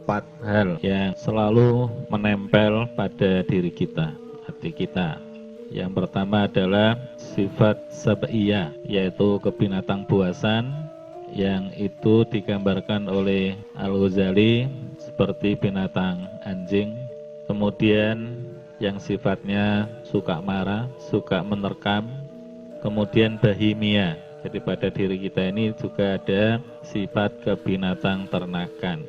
4 hal yang selalu menempel pada diri kita, hati kita. Yang pertama adalah sifat sab'iyah, yaitu kebinatang buasan, yang itu digambarkan oleh Al-Ghazali seperti binatang anjing. Kemudian yang sifatnya suka marah, suka menerkam. Kemudian bahimia, jadi pada diri kita ini juga ada sifat kebinatang ternakan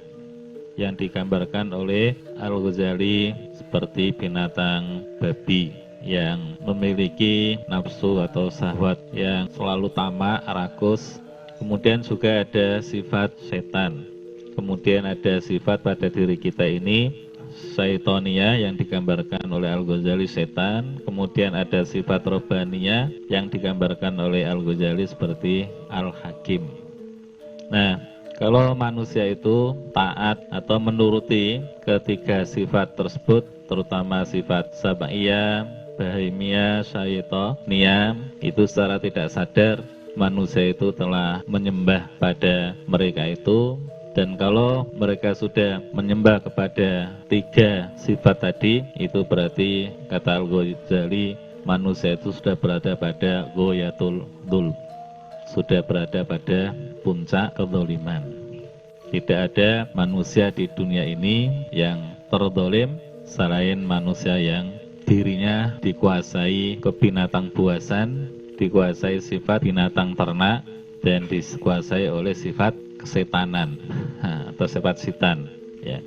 yang digambarkan oleh Al-Ghazali seperti binatang babi yang memiliki nafsu atau syahwat yang selalu tamak, rakus. Kemudian juga ada sifat setan. Kemudian ada sifat pada diri kita ini Syaitonia yang digambarkan oleh Al-Ghazali setan. Kemudian ada sifat Robania yang digambarkan oleh Al-Ghazali seperti Al-Hakim. Nah, kalau manusia itu taat atau menuruti ketiga sifat tersebut, terutama sifat Sab'iyah, Bahimiyah, Syaitonia, itu secara tidak sadar manusia itu telah menyembah pada mereka itu. Dan kalau mereka sudah menyembah kepada tiga sifat tadi, itu berarti kata Al-Ghazali manusia itu sudah berada pada Ghoyatul Dhul, sudah berada pada puncak kezaliman. Tidak ada manusia di dunia ini yang terzalim selain manusia yang dirinya dikuasai kebinatang buasan, dikuasai sifat binatang ternak, dan dikuasai oleh sifat kesetanan atau sifat setan, ya.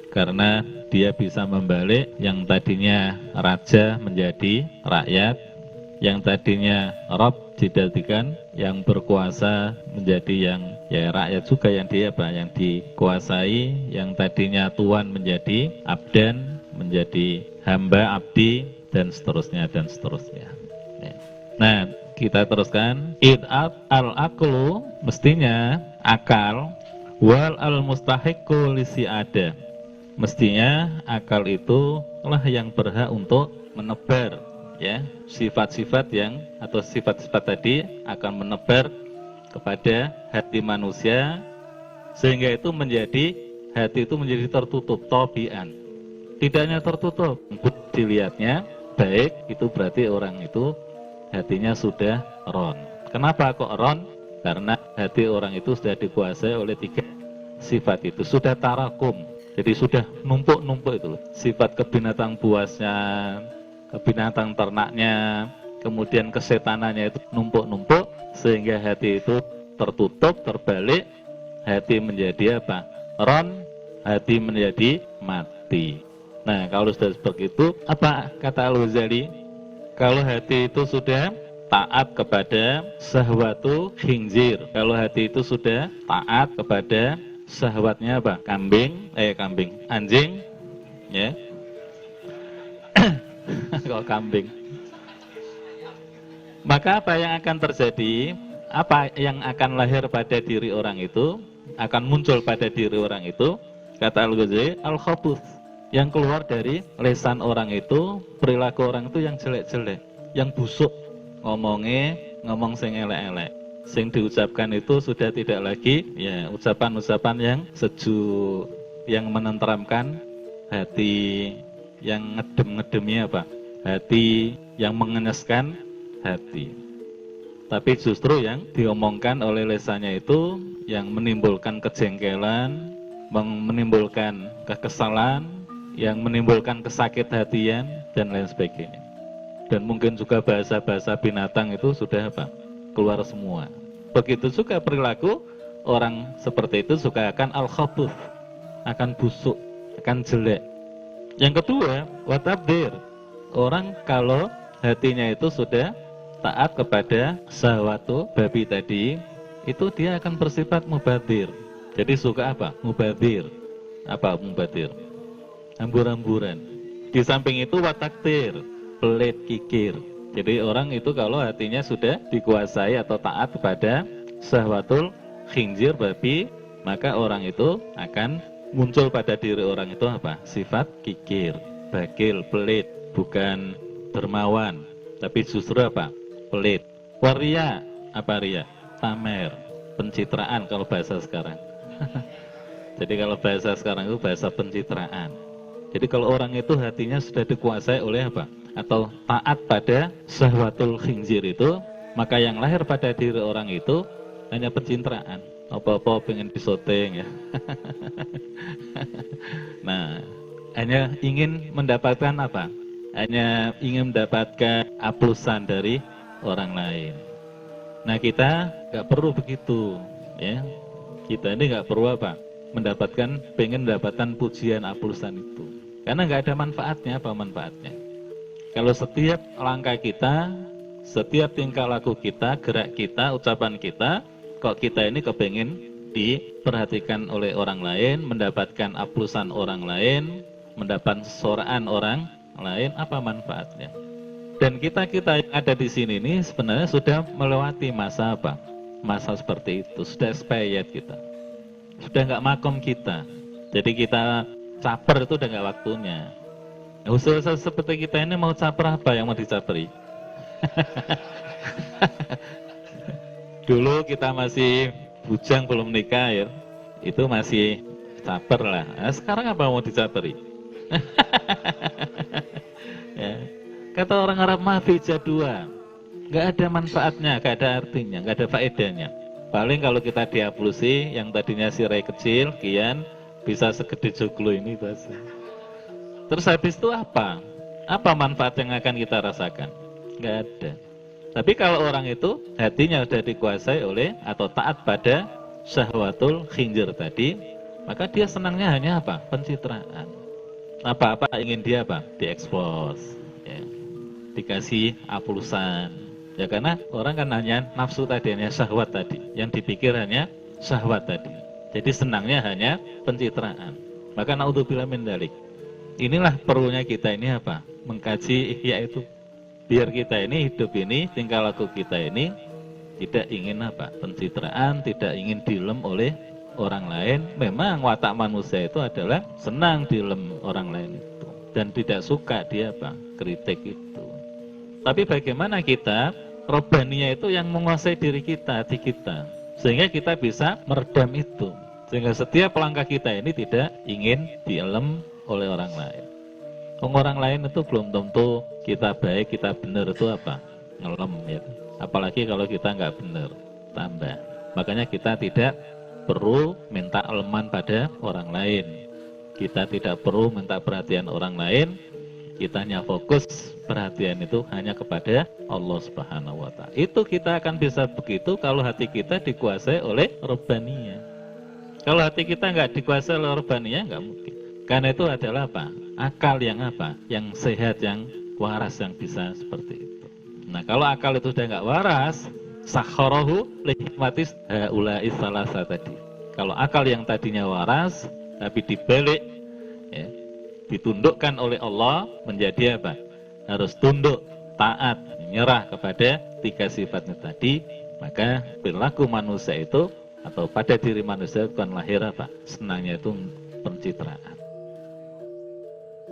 Karena dia bisa membalik yang tadinya raja menjadi rakyat, yang tadinya Rob dijadikan yang berkuasa menjadi yang ya rakyat juga yang dia apa yang dikuasai, yang tadinya tuan menjadi abdan, menjadi hamba abdi, dan seterusnya dan seterusnya. Ya. Nah, kita teruskan. Id'at al-aqlu, mestinya akal, wal al-mustahiqu lisi'ada, mestinya akal itu lah yang berhak untuk menebar, ya, sifat-sifat yang atau sifat-sifat tadi akan menebar kepada hati manusia, sehingga itu menjadi hati itu menjadi tertutup, tobian. Tidak hanya tertutup, dilihatnya baik, itu berarti orang itu hatinya sudah ron. Kenapa kok ron? Karena hati orang itu sudah dikuasai oleh tiga sifat itu, sudah tarakum. Jadi sudah numpuk-numpuk itu loh. Sifat kebinatang buasnya, kebinatang ternaknya, kemudian kesetanannya itu numpuk-numpuk, sehingga hati itu tertutup, terbalik. Hati menjadi apa? Ron, hati menjadi mati. Nah, kalau sudah seperti itu, apa kata Al-Ghazali? Kalau hati itu sudah taat kepada syahwatu khinzir, kalau hati itu sudah taat kepada syahwatnya apa? Anjing, ya. Kalau kambing. Maka apa yang akan terjadi? Apa yang akan lahir pada diri orang itu? Akan muncul pada diri orang itu? Kata Al-Ghazali, al-khabuth. Yang keluar dari lisan orang itu, perilaku orang itu yang jelek-jelek, yang busuk, ngomong sing elek-elek. Sing diucapkan itu sudah tidak lagi ya ucapan-ucapan yang sejuk, yang menenteramkan hati, yang ngedem-ngedemnya apa? Hati, yang mengenyeskan hati. Tapi justru yang diomongkan oleh lisannya itu yang menimbulkan kejengkelan, menimbulkan kekesalan, yang menimbulkan kesakit hatian dan lain sebagainya. Dan mungkin juga bahasa-bahasa binatang itu sudah apa? Keluar semua. Begitu juga perilaku orang seperti itu juga akan al-khabuth, akan busuk, akan jelek. Yang kedua, watabdir. Orang kalau hatinya itu sudah taat kepada syahwatu babi tadi, itu dia akan bersifat mubadir. Jadi suka apa? Mubadir. Apa mubadir? Hambur-hamburan. Di samping itu wataktir, pelit kikir. Jadi orang itu kalau hatinya sudah dikuasai atau taat kepada syahwatul khinzir babi, maka orang itu akan muncul pada diri orang itu apa? Sifat kikir, bakil, pelit, bukan dermawan, tapi justru apa? Pelit. Waria, apa ria? Pamer, pencitraan kalau bahasa sekarang. Jadi kalau bahasa sekarang itu bahasa pencitraan. Jadi kalau orang itu hatinya sudah dikuasai oleh apa? Atau taat pada syahwatul khinzir itu, maka yang lahir pada diri orang itu hanya pencitraan. Apa-apa pengen disoting ya. Nah, hanya ingin mendapatkan apa? Hanya ingin mendapatkan aplusan dari orang lain. Nah, kita nggak perlu begitu, ya. Kita ini nggak perlu apa? Pengen mendapatkan pujian aplusan itu. Karena nggak ada manfaatnya. Apa manfaatnya? Kalau setiap langkah kita, setiap tingkah laku kita, gerak kita, ucapan kita, kok kita ini kepengen diperhatikan oleh orang lain, mendapatkan aplusan orang lain, mendapat soraan orang lain, apa manfaatnya? Dan kita-kita yang ada di sini ini sebenarnya sudah melewati masa apa? Masa seperti itu, sudah expired kita. Sudah nggak makom kita. Jadi kita caper itu udah nggak waktunya. Usul seperti kita ini mau caper apa yang mau dicaperi? Dulu kita masih bujang belum nikah ya, itu masih caper lah. Nah, sekarang apa mau dicaperi? Ya. Kata orang Arab mafi jadua, nggak ada manfaatnya, nggak ada artinya, nggak ada faedahnya. Paling kalau kita diaplusi, yang tadinya sirai kecil, kian bisa segede joglo ini bahasa. Terus habis itu apa? Apa manfaat yang akan kita rasakan? Nggak ada. Tapi kalau orang itu hatinya sudah dikuasai oleh atau taat pada syahwatul khinzir tadi, maka dia senangnya hanya apa? Pencitraan. Apa-apa ingin dia apa? Diekspos, ya. Dikasih aplusan. Ya karena orang kan hanya nafsu tadi, hanya syahwat tadi. Yang dipikir hanya syahwat tadi. Jadi senangnya hanya pencitraan. Maka naudzubillah min dzalik. Inilah perlunya kita ini apa? Mengkaji ihya itu. Biar kita ini hidup ini, tingkah laku kita ini tidak ingin apa? Pencitraan, tidak ingin dilem oleh orang lain. Memang watak manusia itu adalah senang dilem orang lain itu dan tidak suka dia apa? Kritik itu. Tapi bagaimana kita robbaniya itu yang menguasai diri kita, hati kita, sehingga kita bisa meredam itu. Sehingga setiap langkah kita ini tidak ingin dilem oleh orang lain. Orang lain itu belum tentu kita baik, kita benar itu apa? Ngelem ya. Apalagi kalau kita nggak benar, tambah. Makanya kita tidak perlu minta eleman pada orang lain. Kita tidak perlu minta perhatian orang lain. Kita hanya fokus perhatian itu hanya kepada Allah Subhanahu wa Ta'ala. Itu kita akan bisa begitu kalau hati kita dikuasai oleh robbaniyah. Kalau hati kita nggak dikuasai oleh robbaniyah, nggak mungkin. Karena itu adalah apa? Akal yang apa? Yang sehat, yang waras, yang bisa seperti itu. Nah, kalau akal itu sudah nggak waras, sakharahu lihikmatis haula'i salasa tadi. Kalau akal yang tadinya waras, tapi dibalik, ya, ditundukkan oleh Allah menjadi apa? Harus tunduk, taat, menyerah kepada tiga sifatnya tadi, maka perilaku manusia itu atau pada diri manusia bukan lahir apa? Senangnya itu pencitraan.